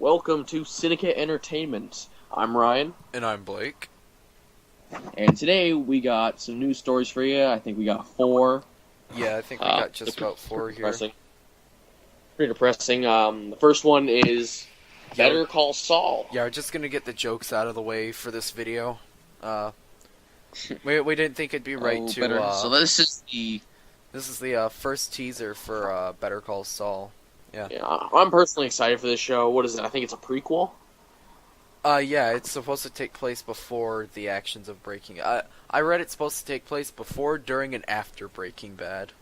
Welcome to Syndicate Entertainment. I'm Ryan, And I'm Blake. and today we got some news stories for you. I think we got four. Yeah, I think we got just about four here. Pretty depressing. The first one is Better Call Saul. Yeah, we're just gonna get the jokes out of the way for this video. We didn't think it'd be right to. So this is the. This is the first teaser for Better Call Saul. Yeah, I'm personally excited for this show. What is it? I think it's a prequel. Yeah, it's supposed to take place before the actions of Breaking. I read it's supposed to take place before, during, and after Breaking Bad.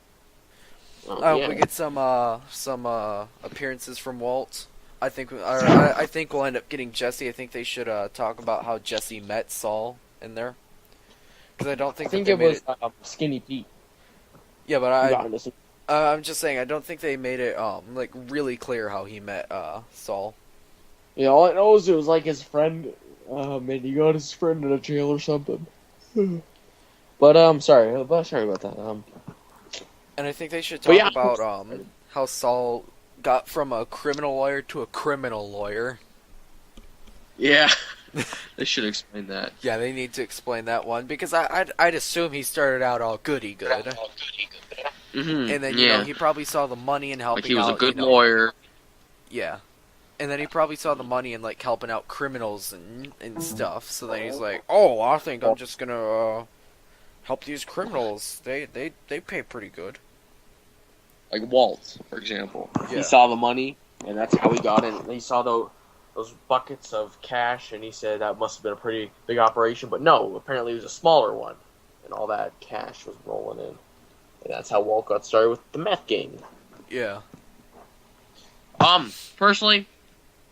Yeah. We get some appearances from Walt. I think we'll end up getting Jesse. I think they should talk about how Jesse met Saul in there, because I don't think it was Skinny Pete. Yeah, but I'm just saying I don't think they made it like really clear how he met Saul. Yeah, all I know is it was like his friend. And he got his friend in a jail or something. But sorry about that. And I think they should talk yeah, about how Saul got from a criminal lawyer to a criminal lawyer. Yeah, they should explain that. Yeah, they need to explain that one, because I'd assume he started out all goody good. Mm-hmm. And then, you know, he probably saw the money in helping out. Like he was a good lawyer. Yeah. And then he probably saw the money in, like, helping out criminals and stuff. So then he's like, oh, I think I'm just gonna help these criminals. They pay pretty good. Like Walt, for example. Yeah. He saw the money, and that's how he got in. He saw those buckets of cash, and he said that must have been a pretty big operation. But no, apparently it was a smaller one, and all that cash was rolling in. And that's how Walt got started with the meth gang. Yeah. Personally,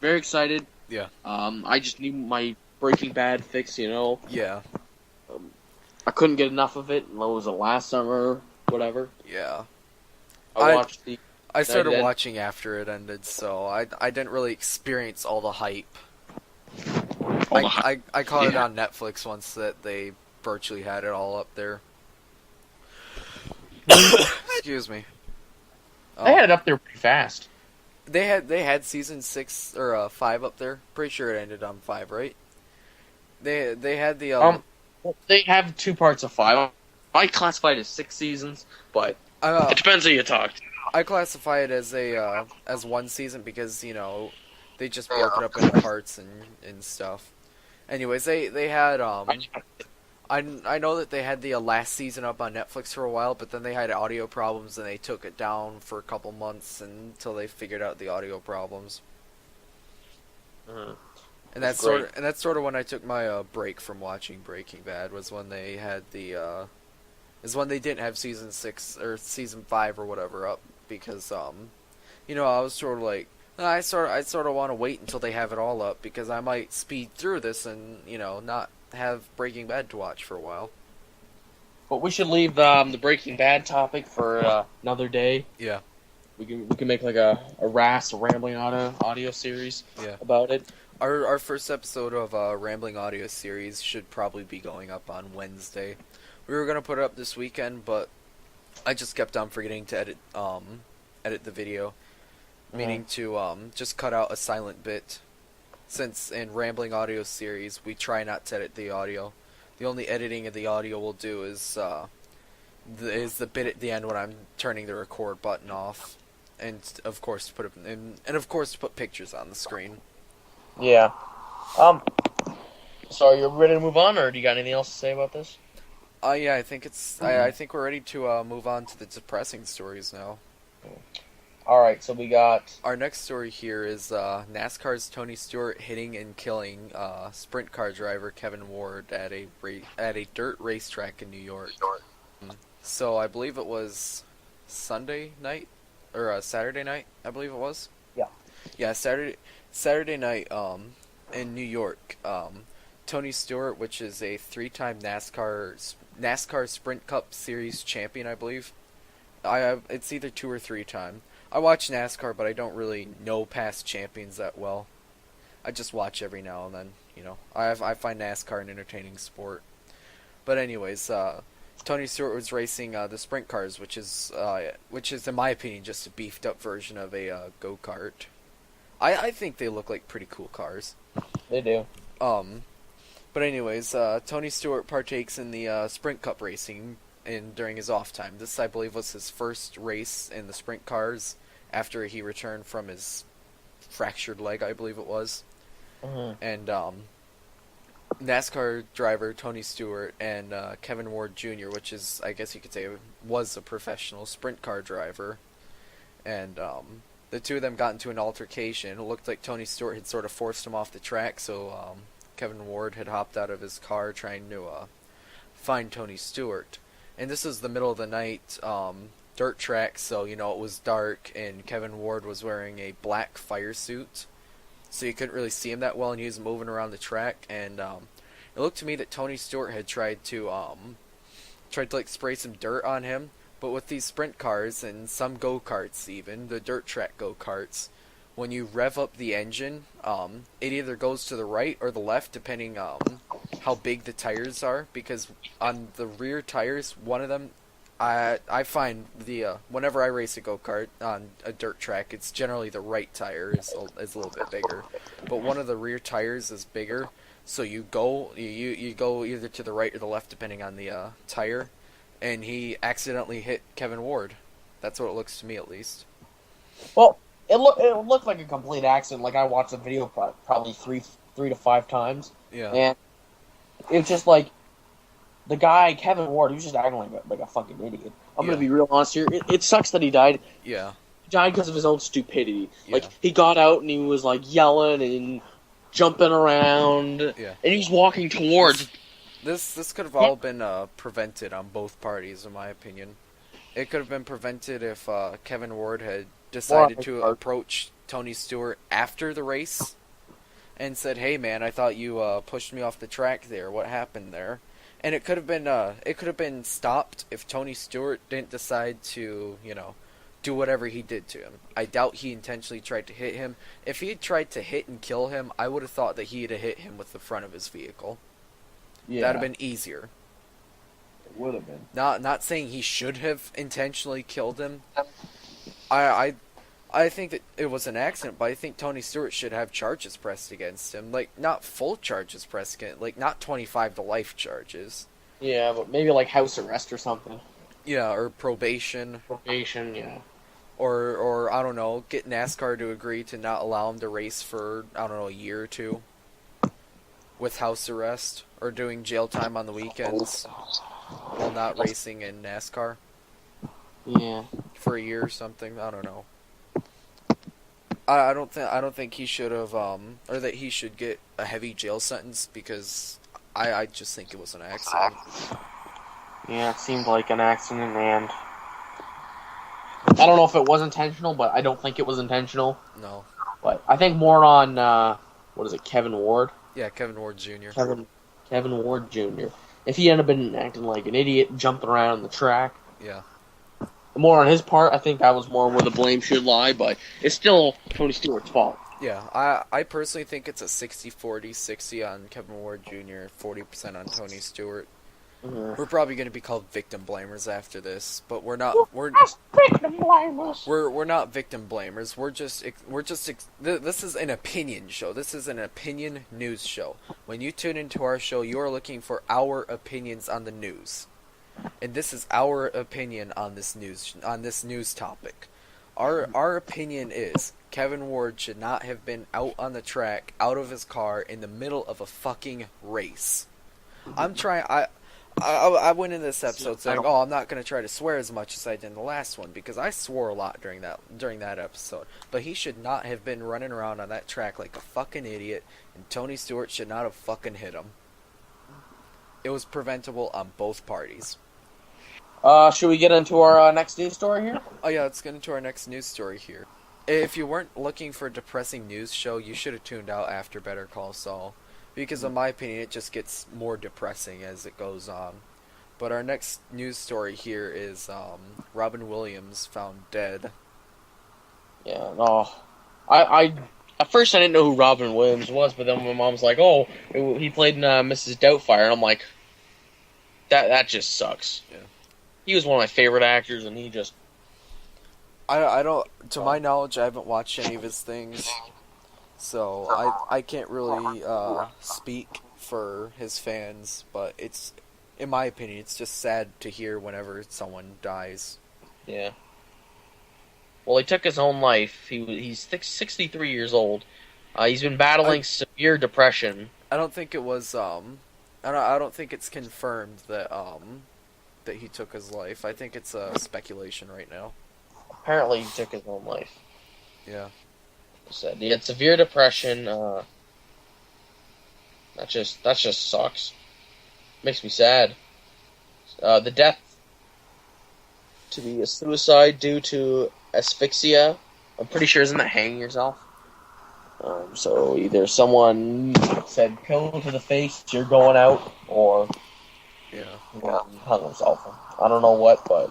very excited. Yeah. I just need my Breaking Bad fix, you know. Yeah. I couldn't get enough of it. It was last summer, whatever. Yeah. I started watching after it ended, so I didn't really experience all the hype. I caught it on Netflix once that they virtually had it all up there. Excuse me. They had it up there pretty fast. They had season 6 or 5 up there. Pretty sure it ended on 5, right? They had the they have 2 parts of 5. I classify it as 6 seasons, but it depends who you talk to. I classify it as as 1 season because, you know, they just broke it up into parts and stuff. Anyways, they had I know that they had the last season up on Netflix for a while, but then they had audio problems and they took it down for a couple months until they figured out the audio problems. And that's sort of when I took my break from watching Breaking Bad, was when they had is when they didn't have season 6 or season 5 or whatever up, because you know, I was sort of like, I sort of want to wait until they have it all up, because I might speed through this and, you know, not have Breaking Bad to watch for a while. But we should leave the Breaking Bad topic for another day. Yeah. We can make like a rambling audio series about it. Our first episode of Rambling Audio series should probably be going up on Wednesday. We were gonna put it up this weekend, but I just kept on forgetting to edit the video, meaning to just cut out a silent bit. Since in Rambling Audio series we try not to edit the audio. The only editing of the audio we'll do is the bit at the end when I'm turning the record button off, and of course to put pictures on the screen. Yeah. So are you ready to move on, or do you got anything else to say about this? Yeah, I think I think we're ready to move on to the depressing stories now. Alright, so we got... Our next story here is NASCAR's Tony Stewart hitting and killing sprint car driver Kevin Ward at a dirt racetrack in New York. So I believe it was Sunday night, or Saturday night, I believe it was. Yeah. Yeah, Saturday night in New York. Tony Stewart, which is a 3-time NASCAR Sprint Cup Series champion, I believe. It's either 2 or 3 time. I watch NASCAR, but I don't really know past champions that well. I just watch every now and then, you know. I find NASCAR an entertaining sport. But anyways, Tony Stewart was racing the sprint cars, which is in my opinion just a beefed up version of a go-kart. I think they look like pretty cool cars. They do. But anyways, Tony Stewart partakes in the Sprint Cup racing during his off time. This, I believe, was his first race in the sprint cars after he returned from his fractured leg, I believe it was. Mm-hmm. And NASCAR driver Tony Stewart and Kevin Ward Jr., which is, I guess you could say, was a professional sprint car driver. And the two of them got into an altercation. It looked like Tony Stewart had sort of forced him off the track, so Kevin Ward had hopped out of his car trying to find Tony Stewart. And this was the middle of the night, dirt track, so, it was dark, and Kevin Ward was wearing a black fire suit, so you couldn't really see him that well, and he was moving around the track, and it looked to me that Tony Stewart had tried to spray some dirt on him, but with these sprint cars, and some go-karts even, the dirt track go-karts, when you rev up the engine, it either goes to the right or the left, depending how big the tires are, because on the rear tires, one of them, I find whenever I race a go-kart on a dirt track, it's generally the right tire is a little bit bigger, but one of the rear tires is bigger, so you go either to the right or the left depending on the tire, and he accidentally hit Kevin Ward. That's what it looks to me, at least. Well, it looked like a complete accident. Like, I watched the video probably three to five times. Yeah. And it's just like, the guy, Kevin Ward, he was just acting like a fucking idiot. I'm going to be real honest here. It sucks that he died. Yeah. He died because of his own stupidity. Yeah. Like, he got out and he was, like, yelling and jumping around. Yeah. And he was walking towards... This could have all been prevented on both parties, in my opinion. It could have been prevented if Kevin Ward had decided to approach Tony Stewart after the race and said, "Hey man, I thought you pushed me off the track there. What happened there?" And it could have been stopped if Tony Stewart didn't decide to, do whatever he did to him. I doubt he intentionally tried to hit him. If he had tried to hit and kill him, I would have thought that he'd have hit him with the front of his vehicle. Yeah. That'd have been easier. It would have been. Not saying he should have intentionally killed him. I think that it was an accident, but I think Tony Stewart should have charges pressed against him. Like, not full charges pressed against, like, not 25 to life charges. Yeah, but maybe, like, house arrest or something. Yeah, or probation. Probation, yeah. Or I don't know, get NASCAR to agree to not allow him to race for, I don't know, a year or two. With house arrest, or doing jail time on the weekends while not racing in NASCAR. Yeah. For a year or something, I don't know. I don't think he should have or that he should get a heavy jail sentence, because I just think it was an accident. Yeah, it seemed like an accident, and I don't know if it was intentional, but I don't think it was intentional. No. But I think more on Kevin Ward? Yeah, Kevin Ward Jr. Kevin Ward Jr. If he hadn't been acting like an idiot, jumping around the track. Yeah. More on his part, I think that was more where the blame should lie, but it's still Tony Stewart's fault. Yeah, I personally think it's a 60-40, 60 on Kevin Ward Jr., 40% on Tony Stewart. Mm-hmm. We're probably going to be called victim blamers after this, but we're not. We're victim blamers. We're not victim blamers. This is an opinion show. This is an opinion news show. When you tune into our show, you are looking for our opinions on the news, and this is our opinion on this news topic. Our opinion is Kevin Ward should not have been out on the track, out of his car, in the middle of a fucking race. I went into this episode saying, I'm not going to try to swear as much as I did in the last one, because I swore a lot during that episode. But he should not have been running around on that track like a fucking idiot, and Tony Stewart should not have fucking hit him. It was preventable on both parties. Should we get into our next news story here? Oh yeah, let's get into our next news story here. If you weren't looking for a depressing news show, you should have tuned out after Better Call Saul. Because in my opinion, it just gets more depressing as it goes on. But our next news story here is Robin Williams found dead. Yeah, no. I at first I didn't know who Robin Williams was, but then my mom's like, "Oh, he played in Mrs. Doubtfire," and I'm like, "That just sucks." Yeah. He was one of my favorite actors, and he just... I don't... To my knowledge, I haven't watched any of his things. So I can't really speak for his fans, but it's, in my opinion, it's just sad to hear whenever someone dies. Yeah. Well, he took his own life. He's 63 years old. He's been I battling severe depression. I don't think it was I don't think it's confirmed that he took his life. I think it's speculation right now. Apparently, he took his own life. Yeah. He said he had severe depression. That just sucks. Makes me sad. The death to be a suicide due to asphyxia. I'm pretty sure, isn't that hanging yourself? So either someone said pill to the face, you're going out, or Yeah. he hung himself. I don't know what, but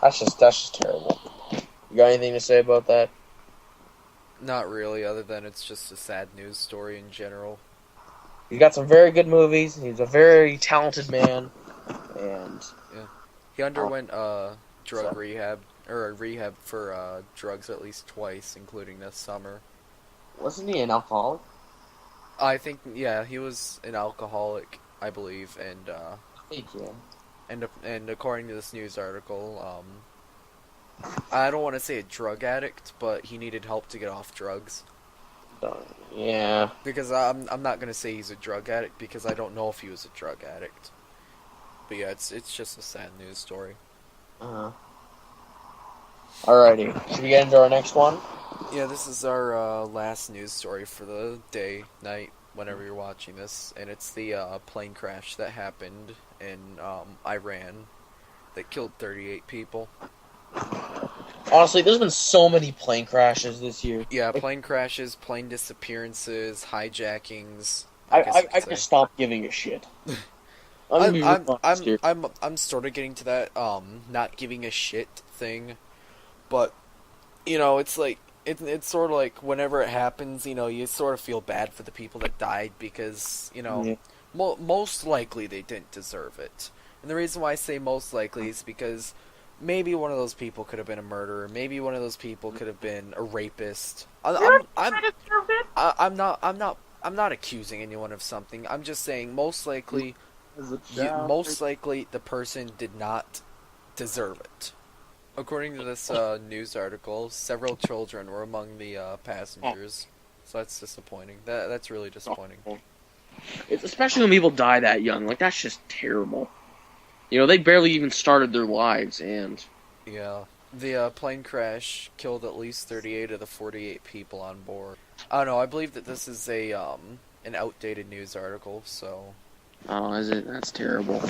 that's just terrible. You got anything to say about that? Not really, other than it's just a sad news story in general. He's got some very good movies. He's a very talented man, and Yeah. He underwent drug rehab, or a rehab for drugs at least twice, including this summer. wasn't he an alcoholic? I think, yeah, he was an alcoholic, I believe, and Yeah. and according to this news article, I don't want to say a drug addict, but he needed help to get off drugs. Yeah. Because I'm not gonna say he's a drug addict because I don't know if he was a drug addict. But yeah, it's just a sad news story. Uh-huh. Alrighty. Should we get into our next one? Yeah, this is our last news story for the day, night, whenever you're watching this, and it's the plane crash that happened in Iran that killed 38 people. Honestly, there's been so many plane crashes this year. Yeah, plane crashes, plane disappearances, hijackings. I just stopped giving a shit. I'm sort of getting to that not giving a shit thing, but it's like it's sort of like whenever it happens, you sort of feel bad for the people that died because Yeah. most likely they didn't deserve it, and the reason why I say most likely is because maybe one of those people could have been a murderer, maybe one of those people could have been a rapist. I'm not accusing anyone of something. I'm just saying most likely the person did not deserve it. According to this news article, several children were among the passengers, so that's disappointing. That's really disappointing. It's especially when people die that young. Like, that's just terrible. They barely even started their lives, and Yeah, the plane crash killed at least 38 of the 48 people on board. I don't know. I believe that this is an outdated news article, so. oh, is it? That's terrible.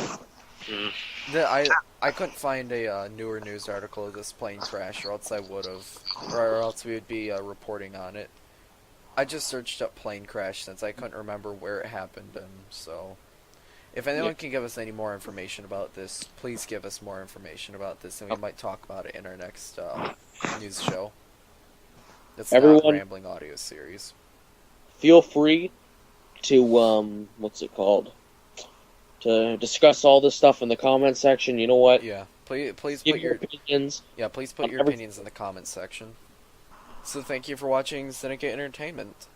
I couldn't find a newer news article of this plane crash, or else I would have, or else we would be reporting on it. I just searched up plane crash since I couldn't remember where it happened, and so if anyone can give us any more information about this, please give us more information about this, and we might talk about it in our next news show. It's not a rambling audio series. Feel free to what's it called? To discuss all this stuff in the comment section. You know what? Yeah, please Give put your opinions. Yeah, please put your opinions in the comments section. So thank you for watching Syndicate Entertainment.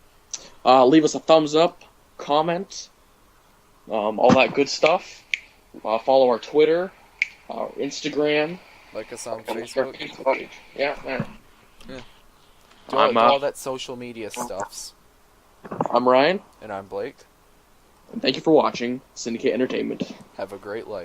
Leave us a thumbs up, comment, all that good stuff. Follow our Twitter, our Instagram. Like us on Facebook. Yeah, man. Yeah. Do all that social media stuffs. I'm Ryan. And I'm Blake. And thank you for watching Syndicate Entertainment. Have a great life.